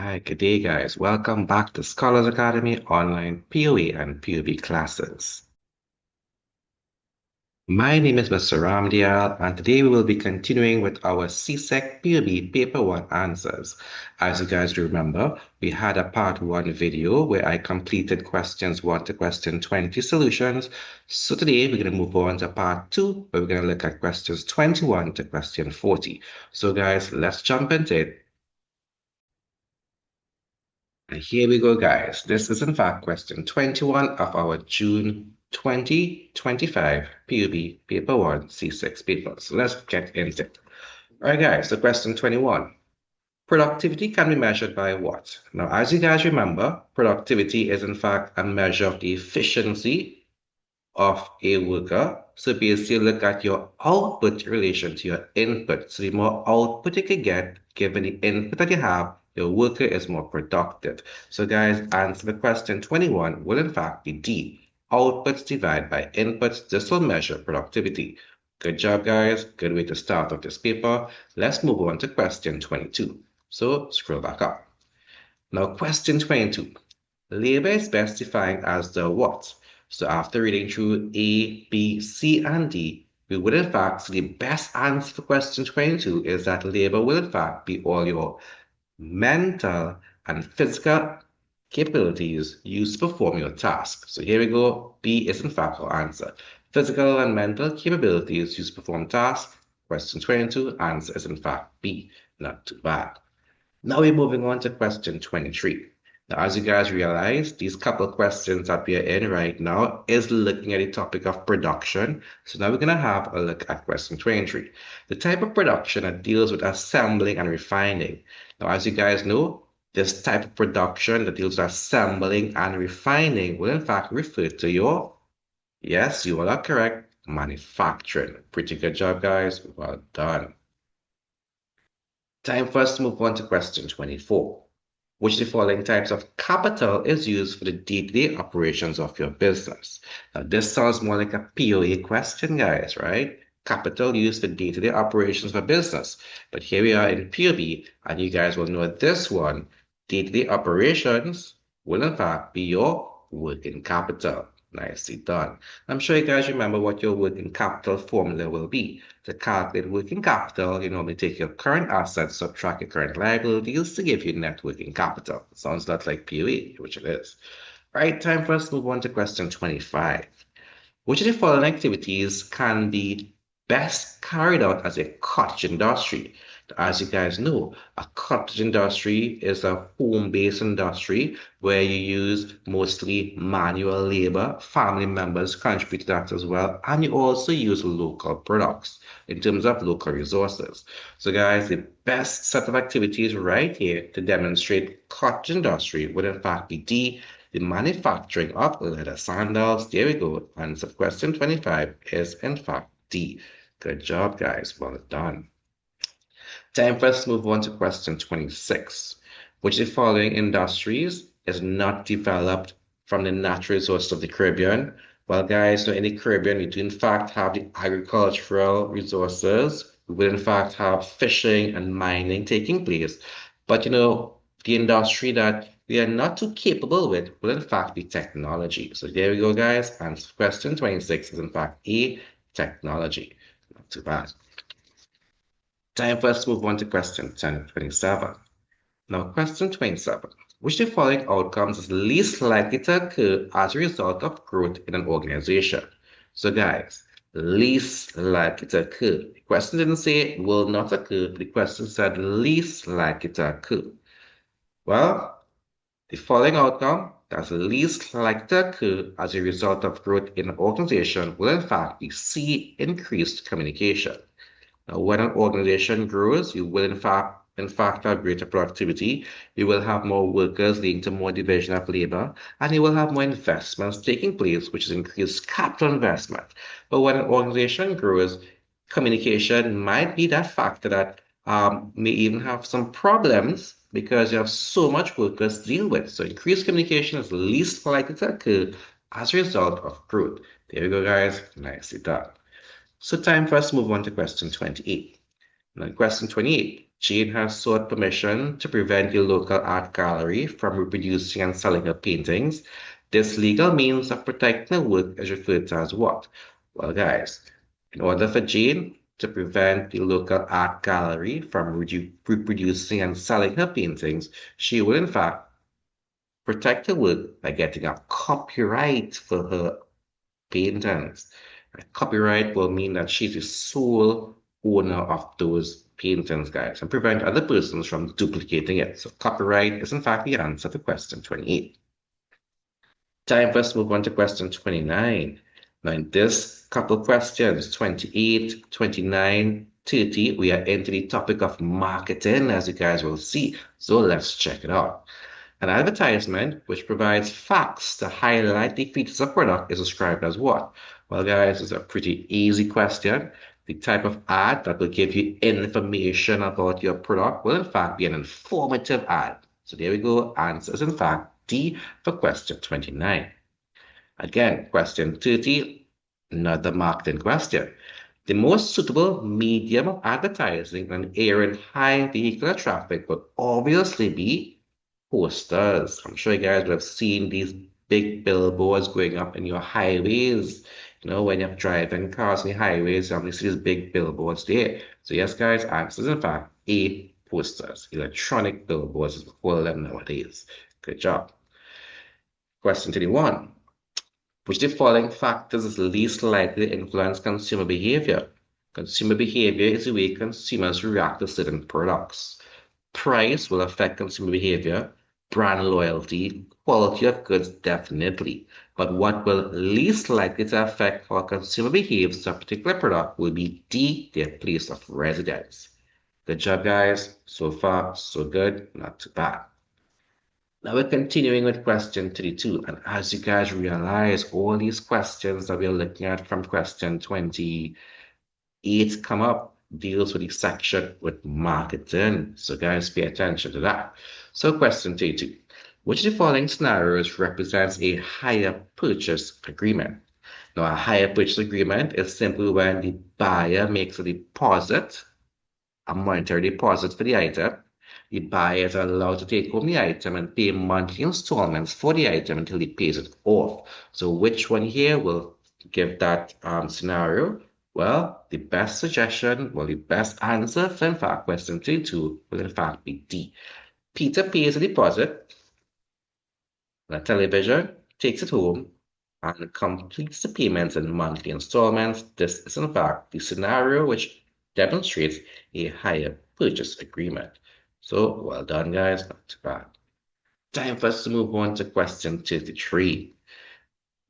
Hi, good day, guys. Welcome back to Scholars Academy online POA and POB classes. My name is Mr. Ramdial, and today we will be continuing with our CSEC POB Paper 1 answers. As you guys remember, we had a part 1 video where I completed questions 1 to question 20 solutions. So today we're going to move on to part 2, where we're going to look at questions 21 to question 40. So guys, let's jump into it. And here we go, guys. This is in fact question 21 of our June 2025 PUB Paper 1 C6 paper. So let's get into it. All right, guys, so question 21. Productivity can be measured by what? Now, as you guys remember, productivity is in fact a measure of the efficiency of a worker. So basically look at your output in relation to your input. So the more output you can get, given the input that you have, your worker is more productive. So guys, answer the question 21 will in fact be D. Outputs divided by inputs. This will measure productivity. Good job, guys. Good way to start off this paper. Let's move on to question 22. So scroll back up. Now, question 22. Labor is best defined as the what? So after reading through A, B, C, and D, we would in fact see the best answer for question 22 is that labor will in fact be all your mental and physical capabilities used to perform your task. So here we go. B is in fact our answer. Physical and mental capabilities used to perform tasks. Question 22, answer is in fact B. Not too bad. Now we're moving on to question 23. Now, as you guys realize, these couple of questions that we are in right now is looking at the topic of production. So now we're going to have a look at question 23. The type of production that deals with assembling and refining. Now, as you guys know, this type of production that deals with assembling and refining will in fact refer to your, yes, you all are correct, manufacturing. Pretty good job, guys. Well done. Time for us to move on to question 24. Which of the following types of capital is used for the day-to-day operations of your business? Now, this sounds more like a POA question, guys, right? Capital used for day-to-day operations of a business. But here we are in POB, and you guys will know this one. Day-to-day operations will, in fact, be your working capital. Nicely done. I'm sure you guys remember what your working capital formula will be. To calculate working capital, you normally take your current assets, subtract your current liabilities to give you net working capital. Sounds a lot like POE, which it is. All right, time for us to move on to question 25. Which of the following activities can be best carried out as a cottage industry? As you guys know, a cottage industry is a home-based industry where you use mostly manual labor. Family members contribute to that as well. And you also use local products in terms of local resources. So guys, the best set of activities right here to demonstrate cottage industry would in fact be D, the manufacturing of leather sandals. There we go. Answer question 25 is in fact D. Good job, guys. Well done. Time for us to move on to question 26. Which of the following industries is not developed from the natural resources of the Caribbean? Well, guys, so in the Caribbean, we do in fact have the agricultural resources. We will in fact have fishing and mining taking place. But the industry that we are not too capable with will in fact be technology. So there we go, guys. And question 26 is in fact A, technology. Not too bad. Time for us to move on to question 27. Now, question 27. Which of the following outcomes is least likely to occur as a result of growth in an organization? So, guys, least likely to occur. The question didn't say will not occur, the question said least likely to occur. Well, the following outcome that's least likely to occur as a result of growth in an organization will in fact be C, increased communication. Now, when an organization grows, you will in fact have greater productivity. You will have more workers leading to more division of labor, and you will have more investments taking place, which is increased capital investment. But when an organization grows, communication might be that factor that may even have some problems because you have so much workers to deal with. So increased communication is least likely to occur as a result of growth. There we go, guys. Nicely done. So time for us to move on to question 28. Now, question 28. Jane has sought permission to prevent a local art gallery from reproducing and selling her paintings. This legal means of protecting her work is referred to as what? Well, guys, in order for Jane to prevent the local art gallery from reproducing and selling her paintings, she will in fact protect her work by getting a copyright for her paintings. A copyright will mean that she's the sole owner of those paintings, guys, and prevent other persons from duplicating it. So copyright is in fact the answer to question 28. Time for us to move on to question 29. Now in this couple questions, 28, 29, 30, we are into the topic of marketing, as you guys will see. So let's check it out. An advertisement which provides facts to highlight the features of product is described as what? Well, guys, it's a pretty easy question. The type of ad that will give you information about your product will in fact be an informative ad. So there we go. Answer is in fact D for question 29. Again, question 30, another marketing question. The most suitable medium of advertising in an area in high vehicular traffic would obviously be posters. I'm sure you guys would have seen these big billboards going up in your highways. You know, when you're driving cars on the highways, you see these big billboards there. So yes, guys, answers in fact A, posters. Electronic billboards is what we call them nowadays. Good job. Question 21. Which of the following factors is least likely to influence consumer behavior? Consumer behavior is the way consumers react to certain products. Price will affect consumer behavior, brand loyalty, quality of goods definitely. But what will least likely to affect how a consumer behaves to a particular product will be D, their place of residence. Good job, guys. So far, so good. Not too bad. Now we're continuing with question 32. And as you guys realize, all these questions that we're looking at from question 28 come up deals with the section with marketing. So guys, pay attention to that. So question 32. Which of the following scenarios represents a hire purchase agreement? Now, a hire purchase agreement is simply when the buyer makes a deposit, a monetary deposit for the item. The buyer is allowed to take home the item and pay monthly installments for the item until he pays it off. So which one here will give that scenario? Well, the best suggestion, the best answer for in fact question 32 will in fact be D. Peter pays a deposit on a television, takes it home, and completes the payments in monthly installments. This is in fact the scenario which demonstrates a hire purchase agreement. So well done, guys. Not too bad. Time for us to move on to question 33.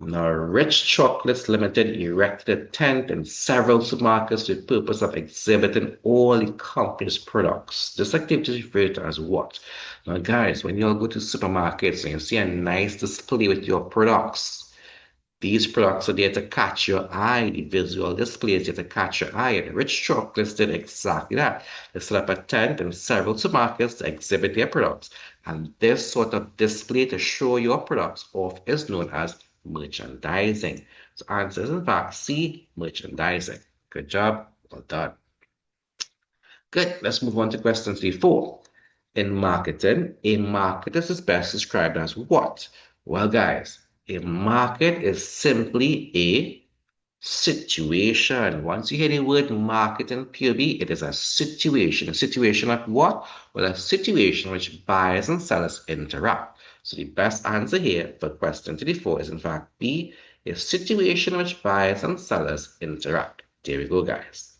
Now, Rich Chocolates Limited erected a tent in several supermarkets with the purpose of exhibiting all the company's products. This activity is referred to as what? Now, guys, when you all go to supermarkets and you see a nice display with your products, these products are there to catch your eye. The visual display is there to catch your eye. And Rich Chocolates did exactly that. They set up a tent in several supermarkets to exhibit their products. And this sort of display to show your products off is known as merchandising. So answer is in fact C, merchandising. Good job. Well done. Good. Let's move on to question 34. In marketing, a market is best described as what? Well, guys, a market is simply a situation. Once you hear the word market in POB, it is a situation. A situation of what? Well, a situation in which buyers and sellers interact. So the best answer here for question 34 is in fact B, a situation in which buyers and sellers interact. There we go, guys.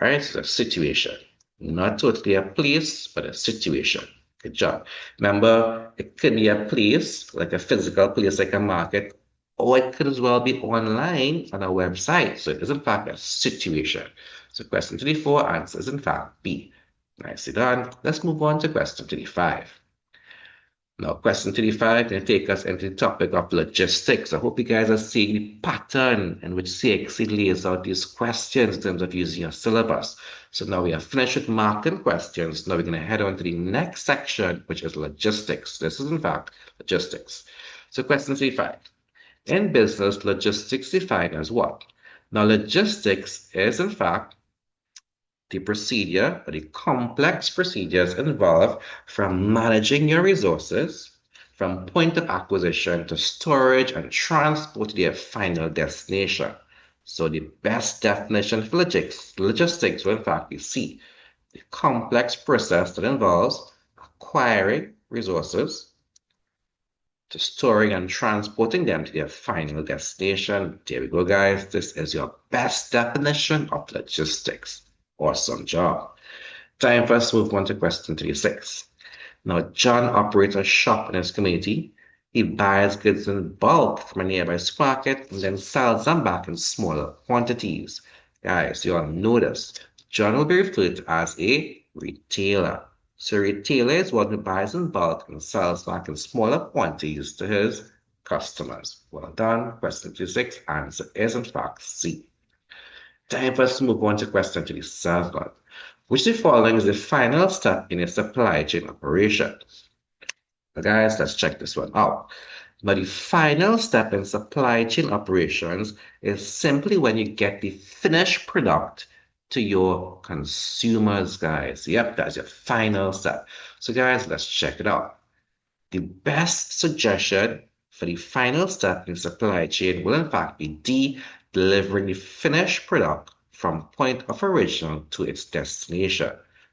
All right, so a situation. Not totally a place, but a situation. Good job. Remember, it could be a place, like a physical place, like a market, or it could as well be online on a website. So it is in fact a situation. So question 34 answer is in fact B. Nicely done. Let's move on to question 35. Now, question 35 can take us into the topic of logistics. I hope you guys are seeing the pattern in which CSEC lays out these questions in terms of using your syllabus. So now we are finished with marking questions. Now we're going to head on to the next section, which is logistics. This is in fact logistics. So question 35. In business, logistics defined as what? Now, logistics is in fact the procedure or the complex procedures involved from managing your resources from point of acquisition to storage and transport to their final destination. So the best definition for logistics will in fact be C, the complex process that involves acquiring resources to storing and transporting them to their final destination. There we go, guys. This is your best definition of logistics. Awesome job. Time for us to move on to question 36. Now, John operates a shop in his community. He buys goods in bulk from a nearby supermarket and then sells them back in smaller quantities. Guys, you all know this. John will be referred to as a retailer. So a retailer is one who buys in bulk and sells back in smaller quantities to his customers. Well done. Question 26. Answer is in fact C. Time for us to move on to question 27. Which of the following is the final step in a supply chain operation? So guys, let's check this one out. Now, the final step in supply chain operations is simply when you get the finished product to your consumers, guys. Yep, that's your final step. So guys, let's check it out. The best suggestion for the final step in supply chain will in fact be D, delivering the finished product from point of origin to its destination.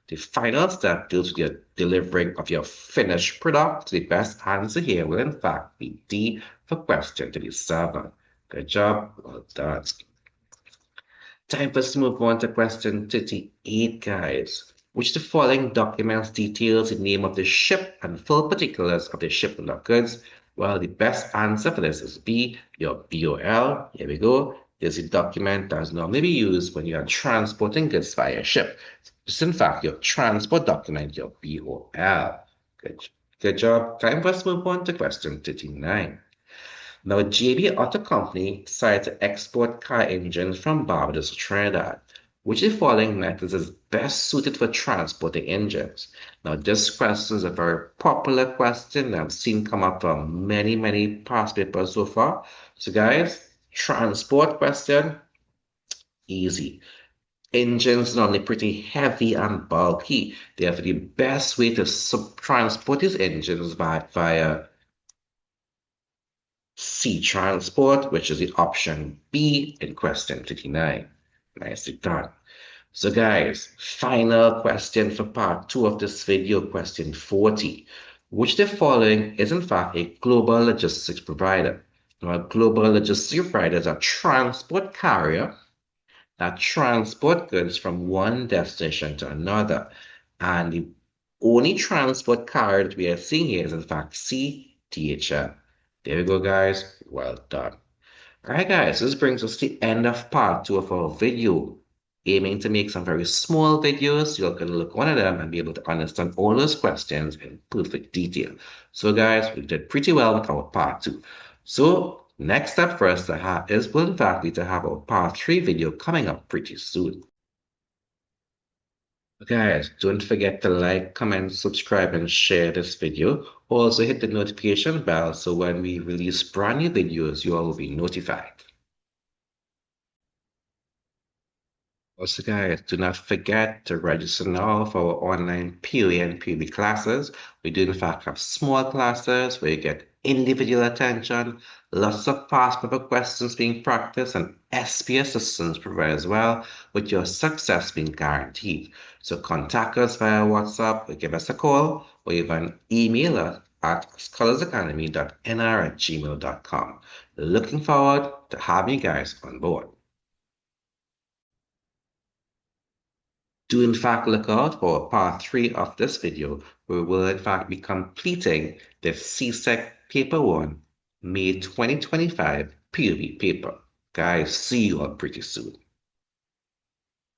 The final step deals with the delivering of your finished product. The best answer here will in fact be D for question 37. Good job. Well done. Time for us to move on to question 38, guys. Which of the following documents details the name of the ship and full particulars of the shipment of goods? Well, the best answer for this is B, your BOL. Here we go. There's a document that's normally used when you are transporting goods via ship. It's in fact your transport document, your BOL. Good job. Time for us to move on to question 39. Now, JB Auto Company decided to export car engines from Barbados to Trinidad. Which of the following methods is best suited for transporting engines? Now, this question is a very popular question that I've seen come up from many past papers so far. So, guys, transport question, easy. Engines are normally pretty heavy and bulky. Therefore, the best way to transport these engines via sea transport, which is the option B in question 39. Nicely done. So guys, final question for part 2 of this video, question 40. Which of the following is in fact a global logistics provider? Now, a global logistics provider is a transport carrier that transport goods from one destination to another. And the only transport carrier that we are seeing here is in fact CDHL. There we go, guys. Well done. All right, guys, this brings us to the end of part 2 of our video. Aiming to make some very small videos, you're going to look one of them and be able to understand all those questions in perfect detail. So, guys, we did pretty well with our part 2. So, next step for us to have is, will in fact be to have our part 3 video coming up pretty soon. Guys, don't forget to like, comment, subscribe, and share this video. Also hit the notification bell so when we release brand new videos, you all will be notified. Also, guys, do not forget to register now for our online POA and POB classes. We do, in fact, have small classes where you get individual attention, lots of past paper questions being practiced, and SP assistance provided as well, with your success being guaranteed. So contact us via WhatsApp, or give us a call, or even email us at scholarsacademy.nr@gmail.com. Looking forward to having you guys on board. Do in fact look out for part 3 of this video, where we will in fact be completing the CSEC Paper 1 May 2025 POB paper. Guys, see you all pretty soon.